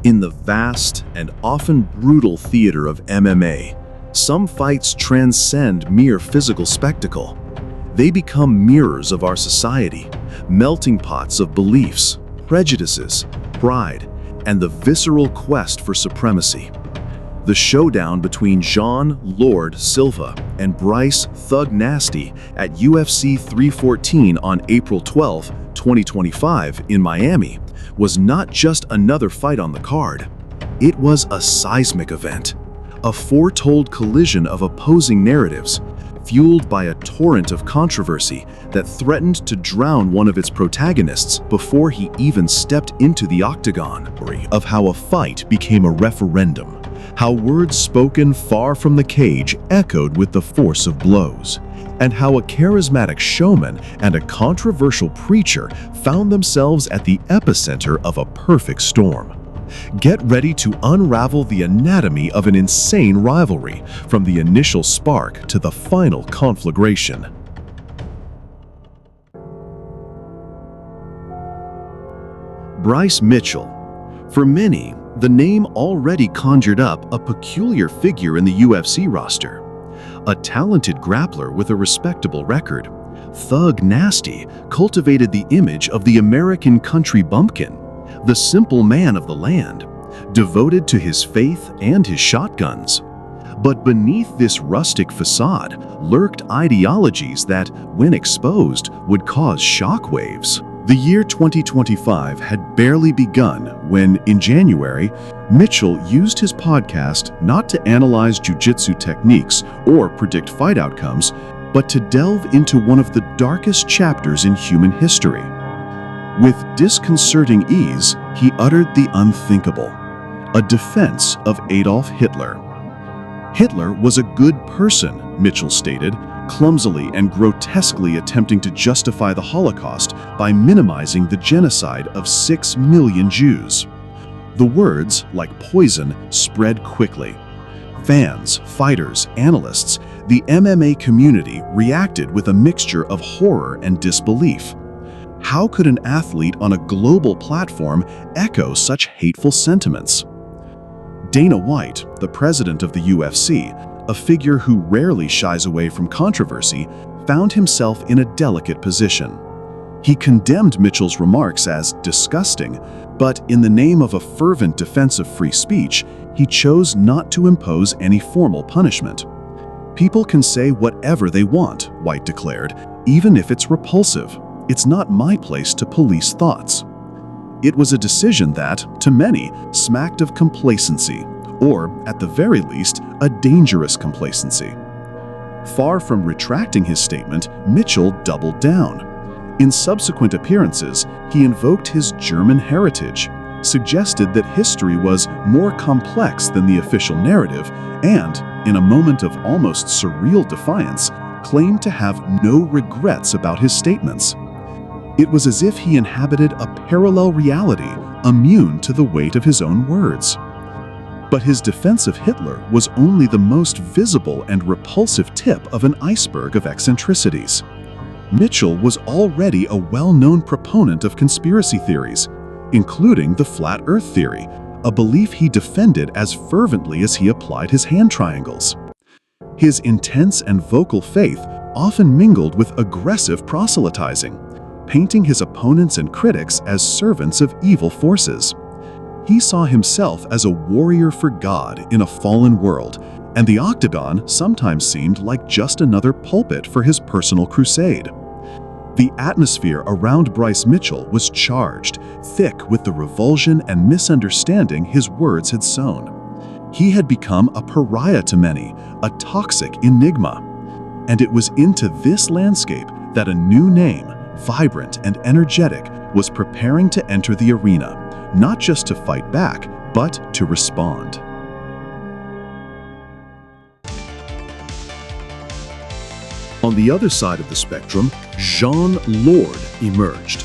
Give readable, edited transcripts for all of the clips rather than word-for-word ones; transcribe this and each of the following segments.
In the vast and often brutal theater of MMA, some fights transcend mere physical spectacle. They become mirrors of our society, melting pots of beliefs, prejudices, pride, and the visceral quest for supremacy. The showdown between Jean Silva and Bryce Thugnasty at UFC 314 on April 12, 2025 in Miami was not just another fight on the card. It was a seismic event, a foretold collision of opposing narratives, fueled by a torrent of controversy that threatened to drown one of its protagonists before he even stepped into the octagon. Of how a fight became a referendum, how words spoken far from the cage echoed with the force of blows, and how a charismatic showman and a controversial preacher found themselves at the epicenter of a perfect storm. Get ready to unravel the anatomy of an insane rivalry, from the initial spark to the final conflagration. Bryce Mitchell. For many, the name already conjured up a peculiar figure in the UFC roster. A talented grappler with a respectable record, Thugnasty cultivated the image of the American country bumpkin, the simple man of the land, devoted to his faith and his shotguns. But beneath this rustic facade lurked ideologies that, when exposed, would cause shockwaves. The year 2025 had barely begun when, in January, Mitchell used his podcast not to analyze jiu-jitsu techniques or predict fight outcomes, but to delve into one of the darkest chapters in human history. With disconcerting ease, he uttered the unthinkable, a defense of Adolf Hitler. Hitler was a good person, Mitchell stated, clumsily and grotesquely attempting to justify the Holocaust by minimizing the genocide of 6 million Jews. The words, like poison, spread quickly. Fans, fighters, analysts, the MMA community reacted with a mixture of horror and disbelief. How could an athlete on a global platform echo such hateful sentiments? Dana White, the president of the UFC, a figure who rarely shies away from controversy, found himself in a delicate position. He condemned Mitchell's remarks as disgusting, but in the name of a fervent defense of free speech, he chose not to impose any formal punishment. "People can say whatever they want," White declared, "even if it's repulsive. It's not my place to police thoughts." It was a decision that, to many, smacked of complacency, or, at the very least, a dangerous complacency. Far from retracting his statement, Mitchell doubled down. In subsequent appearances, he invoked his German heritage, suggested that history was more complex than the official narrative, and, in a moment of almost surreal defiance, claimed to have no regrets about his statements. It was as if he inhabited a parallel reality, immune to the weight of his own words. But his defense of Hitler was only the most visible and repulsive tip of an iceberg of eccentricities. Mitchell was already a well-known proponent of conspiracy theories, including the flat earth theory, a belief he defended as fervently as he applied his hand triangles. His intense and vocal faith often mingled with aggressive proselytizing, painting his opponents and critics as servants of evil forces. He saw himself as a warrior for God in a fallen world, and the Octagon sometimes seemed like just another pulpit for his personal crusade. The atmosphere around Bryce Mitchell was charged, thick with the revulsion and misunderstanding his words had sown. He had become a pariah to many, a toxic enigma. And it was into this landscape that a new name, vibrant and energetic, was preparing to enter the arena, not just to fight back, but to respond. On the other side of the spectrum, Jean emerged.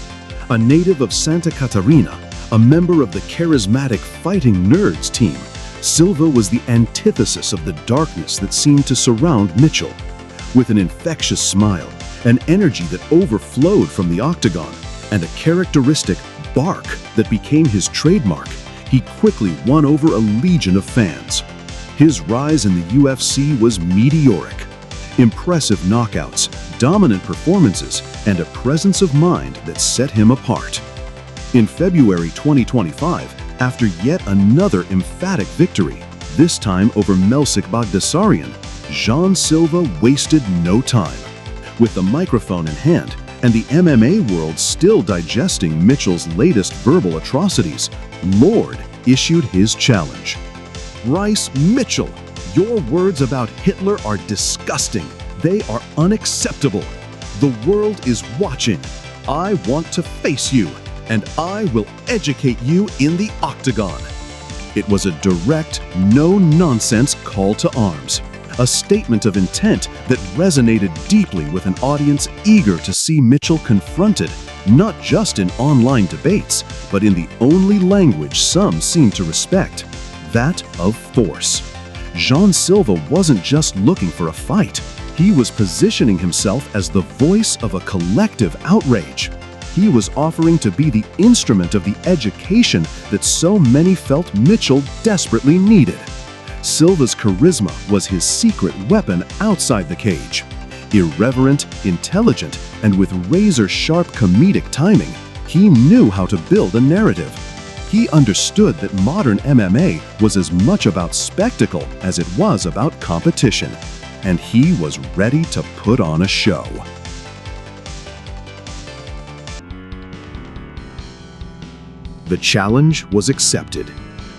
A native of Santa Catarina, a member of the charismatic Fighting Nerds team, Silva was the antithesis of the darkness that seemed to surround Mitchell. With an infectious smile, an energy that overflowed from the Octagon, and a characteristic bark that became his trademark, he quickly won over a legion of fans. His rise in the UFC was meteoric. Impressive knockouts, dominant performances, and a presence of mind that set him apart. In February 2025, after yet another emphatic victory, this time over Melsik Bagdasaryan, Jean Silva wasted no time. With the microphone in hand and the MMA world still digesting Mitchell's latest verbal atrocities, Lord issued his challenge. Bryce Mitchell, your words about Hitler are disgusting. They are unacceptable. The world is watching. I want to face you, and I will educate you in the Octagon. It was a direct, no-nonsense call to arms, a statement of intent that resonated deeply with an audience eager to see Mitchell confronted, not just in online debates, but in the only language some seem to respect, that of force. Jean Silva wasn't just looking for a fight. He was positioning himself as the voice of a collective outrage. He was offering to be the instrument of the education that so many felt Mitchell desperately needed. Silva's charisma was his secret weapon outside the cage. Irreverent, intelligent, and with razor-sharp comedic timing, he knew how to build a narrative. He understood that modern MMA was as much about spectacle as it was about competition, and he was ready to put on a show. The challenge was accepted.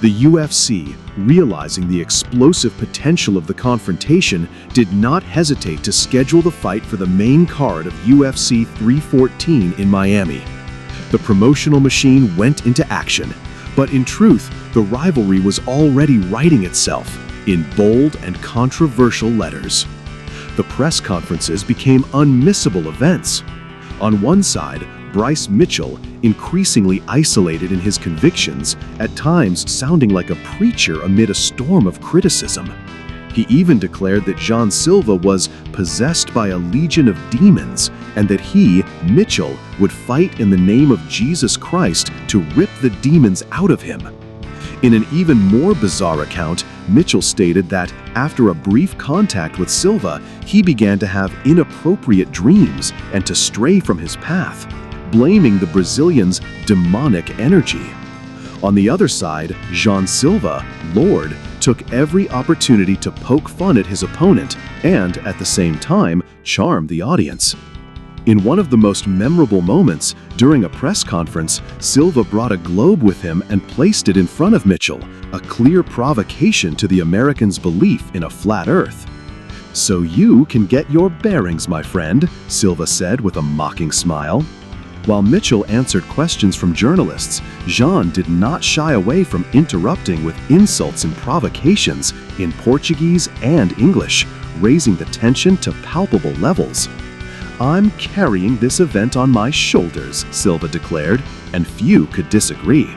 The UFC, realizing the explosive potential of the confrontation, did not hesitate to schedule the fight for the main card of UFC 314 in Miami. The promotional machine went into action, but in truth, the rivalry was already writing itself in bold and controversial letters. The press conferences became unmissable events. On one side, Bryce Mitchell, increasingly isolated in his convictions, at times sounding like a preacher amid a storm of criticism. He even declared that Jean Silva was possessed by a legion of demons and that he, Mitchell, would fight in the name of Jesus Christ to rip the demons out of him. In an even more bizarre account, Mitchell stated that after a brief contact with Silva, he began to have inappropriate dreams and to stray from his path, blaming the Brazilian's demonic energy. On the other side, Jean Silva, Lord, took every opportunity to poke fun at his opponent and, at the same time, charm the audience. In one of the most memorable moments, during a press conference, Silva brought a globe with him and placed it in front of Mitchell, a clear provocation to the Americans' belief in a flat earth. "So you can get your bearings, my friend," Silva said with a mocking smile. While Mitchell answered questions from journalists, Jean did not shy away from interrupting with insults and provocations in Portuguese and English, raising the tension to palpable levels. "I'm carrying this event on my shoulders," Silva declared, and few could disagree.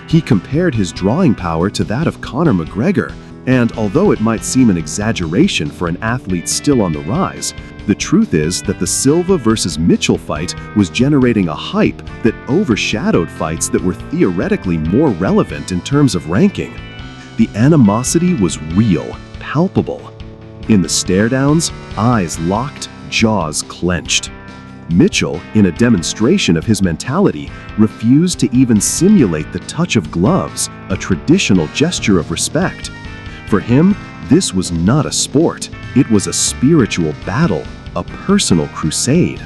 He compared his drawing power to that of Conor McGregor, and although it might seem an exaggeration for an athlete still on the rise, the truth is that the Silva versus Mitchell fight was generating a hype that overshadowed fights that were theoretically more relevant in terms of ranking. The animosity was real, palpable. In the staredowns, eyes locked, jaws clenched. Mitchell, in a demonstration of his mentality, refused to even simulate the touch of gloves, a traditional gesture of respect. For him, this was not a sport, it was a spiritual battle, a personal crusade.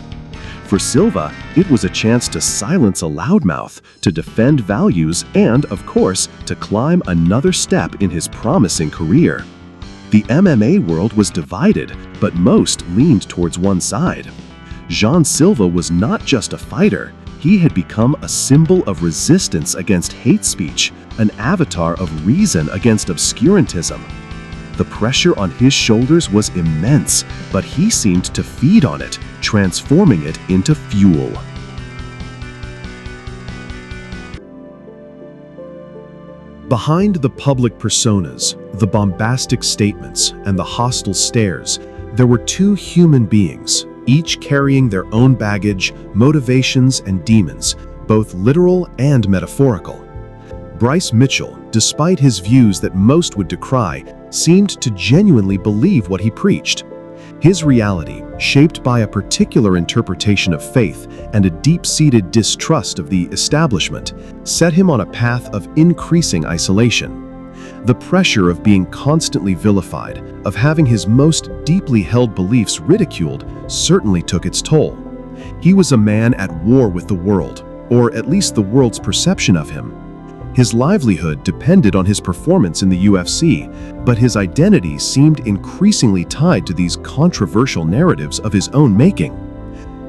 For Silva, it was a chance to silence a loudmouth, to defend values, and, of course, to climb another step in his promising career. The MMA world was divided, but most leaned towards one side. Jean Silva was not just a fighter, he had become a symbol of resistance against hate speech, an avatar of reason against obscurantism. The pressure on his shoulders was immense, but he seemed to feed on it, transforming it into fuel. Behind the public personas, the bombastic statements, and the hostile stares, there were two human beings, each carrying their own baggage, motivations, and demons, both literal and metaphorical. Bryce Mitchell, despite his views that most would decry, seemed to genuinely believe what he preached. His reality, shaped by a particular interpretation of faith and a deep-seated distrust of the establishment, set him on a path of increasing isolation. The pressure of being constantly vilified, of having his most deeply held beliefs ridiculed, certainly took its toll. He was a man at war with the world, or at least the world's perception of him. His livelihood depended on his performance in the UFC, but his identity seemed increasingly tied to these controversial narratives of his own making.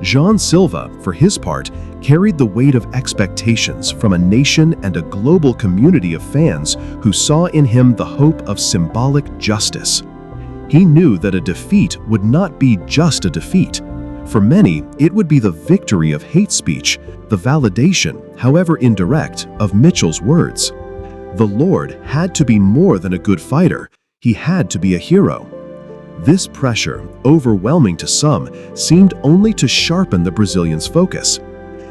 Jean Silva, for his part, carried the weight of expectations from a nation and a global community of fans who saw in him the hope of symbolic justice. He knew that a defeat would not be just a defeat. For many, it would be the victory of hate speech, the validation, however indirect, of Mitchell's words. The Lord had to be more than a good fighter. He had to be a hero. This pressure, overwhelming to some, seemed only to sharpen the Brazilian's focus.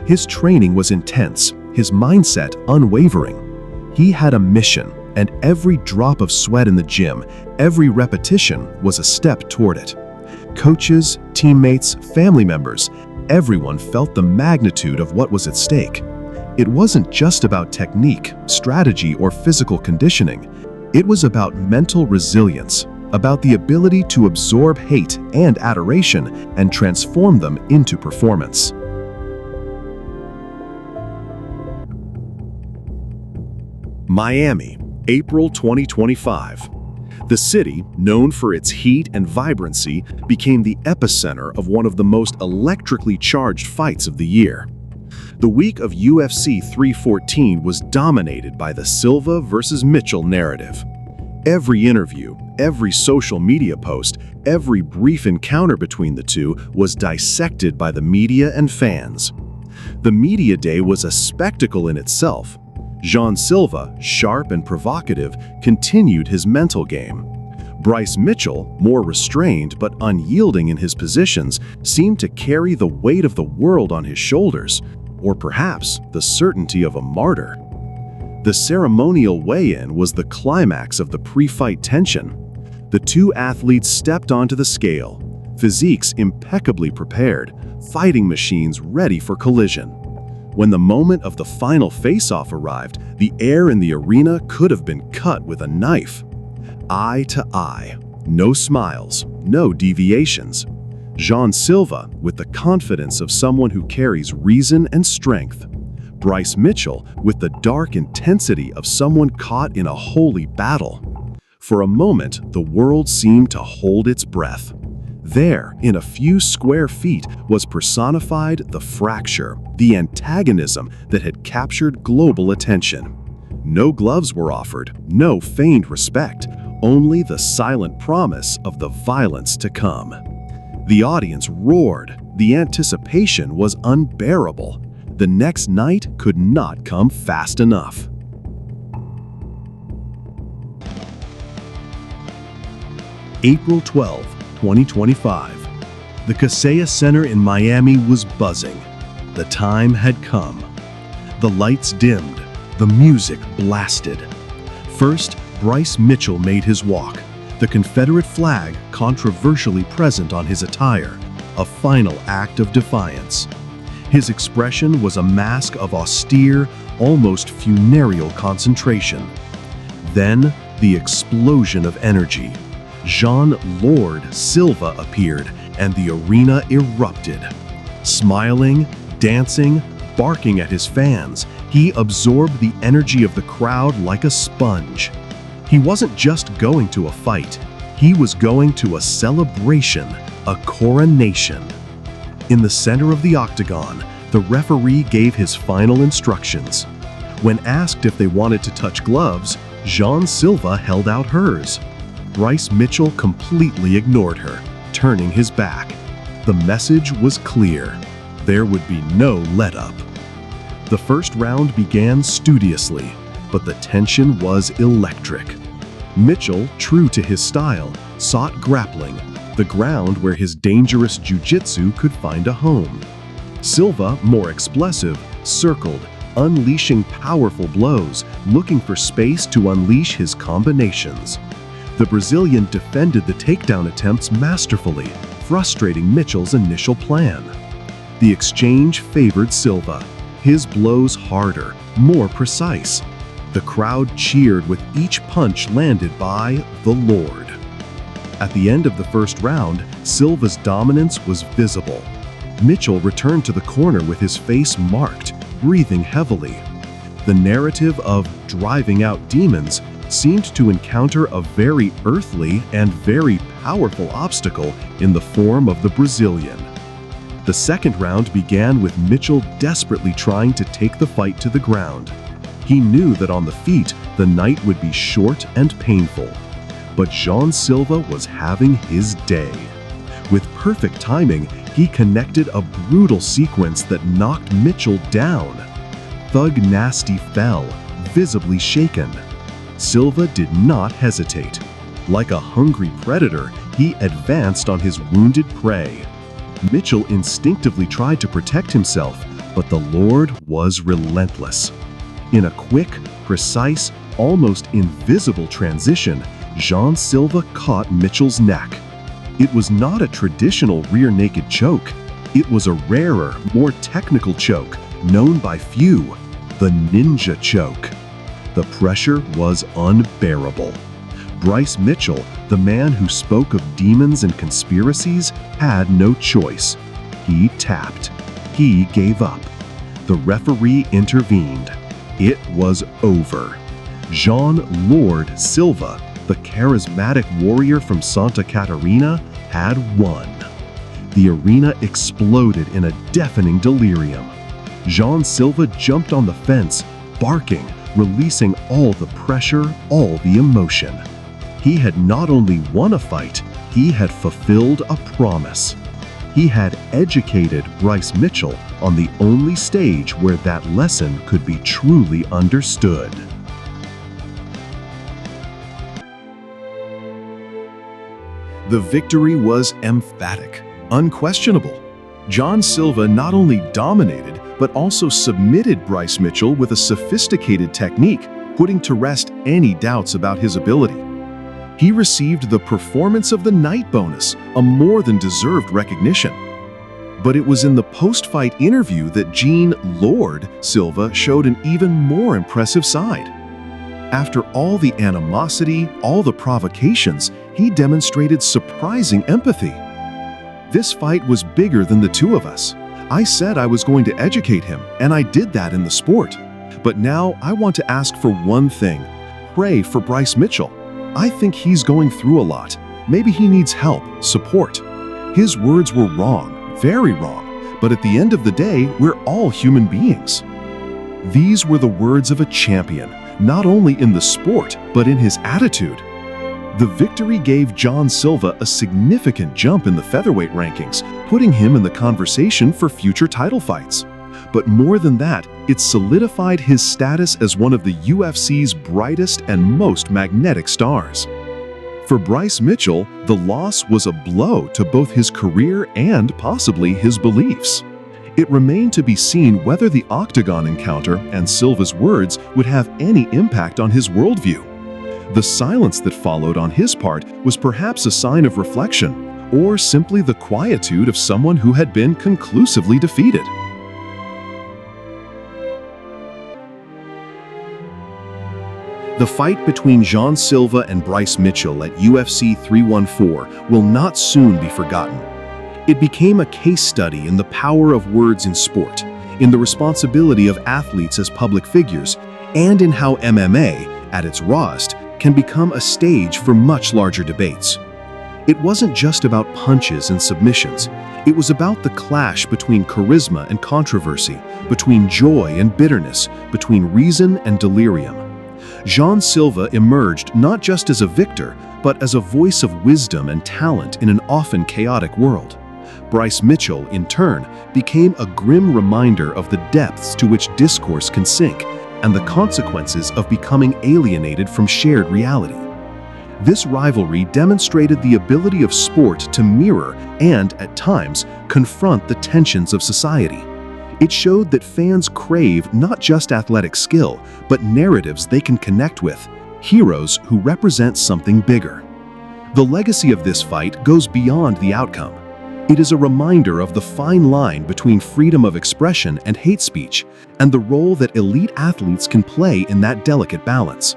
His training was intense, his mindset unwavering. He had a mission, and every drop of sweat in the gym, every repetition was a step toward it. Coaches, teammates, family members, everyone felt the magnitude of what was at stake. It wasn't just about technique, strategy, or physical conditioning. It was about mental resilience, about the ability to absorb hate and adoration and transform them into performance. Miami, April 2025. The city, known for its heat and vibrancy, became the epicenter of one of the most electrically charged fights of the year. The week of UFC 314 was dominated by the Silva versus Mitchell narrative. Every interview, every social media post, every brief encounter between the two was dissected by the media and fans. The media day was a spectacle in itself. Jean Silva, sharp and provocative, continued his mental game. Bryce Mitchell, more restrained but unyielding in his positions, seemed to carry the weight of the world on his shoulders, or perhaps the certainty of a martyr. The ceremonial weigh-in was the climax of the pre-fight tension. The two athletes stepped onto the scale, physiques impeccably prepared, fighting machines ready for collision. When the moment of the final face-off arrived, the air in the arena could have been cut with a knife. Eye to eye, no smiles, no deviations. Jean Silva, with the confidence of someone who carries reason and strength. Bryce Mitchell, with the dark intensity of someone caught in a holy battle. For a moment, the world seemed to hold its breath. There, in a few square feet, was personified the fracture, the antagonism that had captured global attention. No gloves were offered, no feigned respect, only the silent promise of the violence to come. The audience roared. The anticipation was unbearable. The next night could not come fast enough. April 12, 2025. The Kaseya Center in Miami was buzzing. The time had come. The lights dimmed. The music blasted. First, Bryce Mitchell made his walk, the Confederate flag controversially present on his attire, a final act of defiance. His expression was a mask of austere, almost funereal concentration. Then, the explosion of energy. Jean Lord Silva appeared, and the arena erupted. Smiling, dancing, barking at his fans, he absorbed the energy of the crowd like a sponge. He wasn't just going to a fight, he was going to a celebration, a coronation. In the center of the Octagon, the referee gave his final instructions. When asked if they wanted to touch gloves, Jean Silva held out hers. Bryce Mitchell completely ignored her, turning his back. The message was clear. There would be no let-up. The first round began studiously, but the tension was electric. Mitchell, true to his style, sought grappling, the ground where his dangerous jiu-jitsu could find a home. Silva, more explosive, circled, unleashing powerful blows, looking for space to unleash his combinations. The Brazilian defended the takedown attempts masterfully, frustrating Mitchell's initial plan. The exchange favored Silva, his blows harder, more precise. The crowd cheered with each punch landed by the Lord. At the end of the first round, Silva's dominance was visible. Mitchell returned to the corner with his face marked, breathing heavily. The narrative of driving out demons seemed to encounter a very earthly and very powerful obstacle in the form of the Brazilian. The second round began with Mitchell desperately trying to take the fight to the ground. He knew that on the feet, the night would be short and painful. But Jean Silva was having his day. With perfect timing, he connected a brutal sequence that knocked Mitchell down. Thugnasty fell, visibly shaken. Silva did not hesitate. Like a hungry predator, he advanced on his wounded prey. Mitchell instinctively tried to protect himself, but the Lord was relentless. In a quick, precise, almost invisible transition, Jean Silva caught Mitchell's neck. It was not a traditional rear naked choke. It was a rarer, more technical choke, known by few, the ninja choke. The pressure was unbearable. Bryce Mitchell, the man who spoke of demons and conspiracies, had no choice. He tapped. He gave up. The referee intervened. It was over. Jean Lord Silva, the charismatic warrior from Santa Catarina, had won. The arena exploded in a deafening delirium. Jean Silva jumped on the fence, barking, releasing all the pressure, all the emotion. He had not only won a fight, he had fulfilled a promise. He had educated Bryce Mitchell on the only stage where that lesson could be truly understood. The victory was emphatic, unquestionable. Jean Silva not only dominated, but also submitted Bryce Mitchell with a sophisticated technique, putting to rest any doubts about his ability. He received the Performance of the Night bonus, a more than deserved recognition. But it was in the post-fight interview that Jean Lord Silva showed an even more impressive side. After all the animosity, all the provocations, he demonstrated surprising empathy. This fight was bigger than the two of us. I said I was going to educate him, and I did that in the sport. But now I want to ask for one thing. Pray for Bryce Mitchell. I think he's going through a lot. Maybe he needs help, support. His words were wrong, very wrong, but at the end of the day, we're all human beings. These were the words of a champion, not only in the sport, but in his attitude. The victory gave Jean Silva a significant jump in the featherweight rankings, putting him in the conversation for future title fights. But more than that, it solidified his status as one of the UFC's brightest and most magnetic stars. For Bryce Mitchell, the loss was a blow to both his career and possibly his beliefs. It remained to be seen whether the Octagon encounter and Silva's words would have any impact on his worldview. The silence that followed on his part was perhaps a sign of reflection, or simply the quietude of someone who had been conclusively defeated. The fight between Jean Silva and Bryce Mitchell at UFC 314 will not soon be forgotten. It became a case study in the power of words in sport, in the responsibility of athletes as public figures, and in how MMA, at its rawest, can become a stage for much larger debates. It wasn't just about punches and submissions. It was about the clash between charisma and controversy, between joy and bitterness, between reason and delirium. Jean Silva emerged not just as a victor, but as a voice of wisdom and talent in an often chaotic world. Bryce Mitchell, in turn, became a grim reminder of the depths to which discourse can sink and the consequences of becoming alienated from shared reality. This rivalry demonstrated the ability of sport to mirror and, at times, confront the tensions of society. It showed that fans crave not just athletic skill, but narratives they can connect with, heroes who represent something bigger. The legacy of this fight goes beyond the outcome. It is a reminder of the fine line between freedom of expression and hate speech, and the role that elite athletes can play in that delicate balance.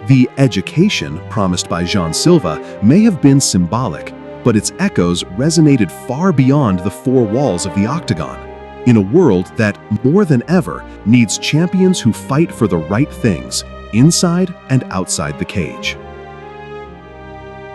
The education promised by Jean Silva may have been symbolic, but its echoes resonated far beyond the four walls of the Octagon, in a world that, more than ever, needs champions who fight for the right things, inside and outside the cage.